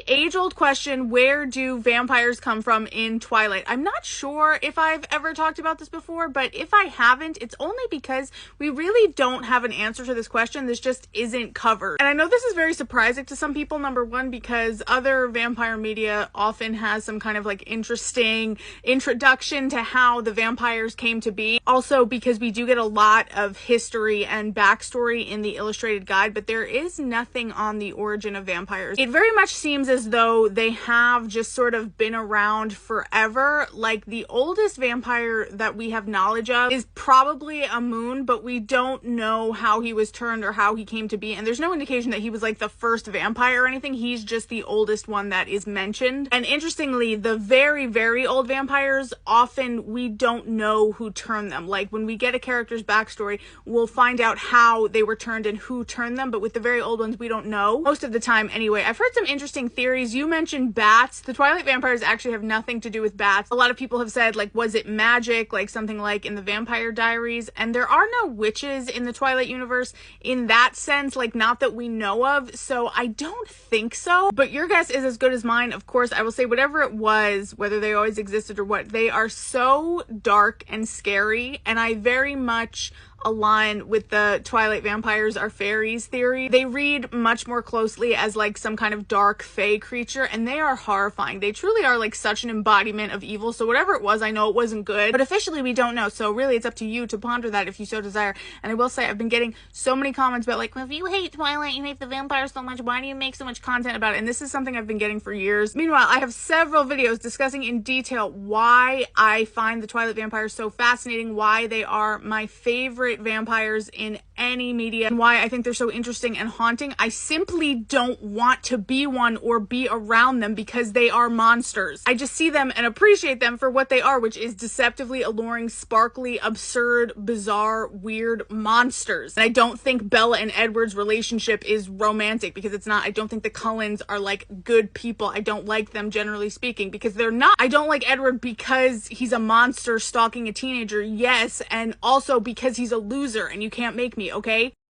Age-old question, where do vampires come from in Twilight? I'm not sure if I've ever talked about this before, but if I haven't, it's only because we really don't have an answer to this question. This just isn't covered. And I know this is very surprising to some people, number one, because other vampire media often has some kind of like interesting introduction to how the vampires came to be. Also because we do get a lot of history and backstory in the illustrated guide, but there is nothing on the origin of vampires. It very much seems as though they have just sort of been around forever. Like the oldest vampire that we have knowledge of is probably a moon, but we don't know how he was turned or how he came to be. And there's no indication that he was like the first vampire or anything. He's just the oldest one that is mentioned. And interestingly, the very, very old vampires, often we don't know who turned them. Like when we get a character's backstory, we'll find out how they were turned and who turned them. But with the very old ones, we don't know. Most of the time anyway. I've heard some interesting theories. You mentioned bats. The Twilight vampires actually have nothing to do with bats. A lot of people have said, like, was it magic? Like something like in the Vampire Diaries. And there are no witches in the Twilight universe in that sense, like not that we know of. So I don't think so. But your guess is as good as mine. Of course, I will say whatever it was, whether they always existed or what, they are so dark and scary. And I very much align with the Twilight vampires are fairies theory. They read much more closely as like some kind of dark fae creature, and they are horrifying. They truly are like such an embodiment of evil. So whatever it was, I know it wasn't good, but officially we don't know. So really it's up to you to ponder that if you so desire. And I will say I've been getting so many comments about like, well, if you hate Twilight, you hate the vampires so much, why do you make so much content about it? And this is something I've been getting for years. Meanwhile, I have several videos discussing in detail why I find the Twilight vampires so fascinating, why they are my favorite vampires in any media, and why I think they're so interesting and haunting. I simply don't want to be one or be around them because they are monsters. I just see them and appreciate them for what they are, which is deceptively alluring, sparkly, absurd, bizarre, weird monsters. And I don't think Bella and Edward's relationship is romantic because it's not. I don't think the Cullens are like good people. I don't like them generally speaking because they're not. I don't like Edward because he's a monster stalking a teenager, yes, and also because he's a loser and you can't make me, okay?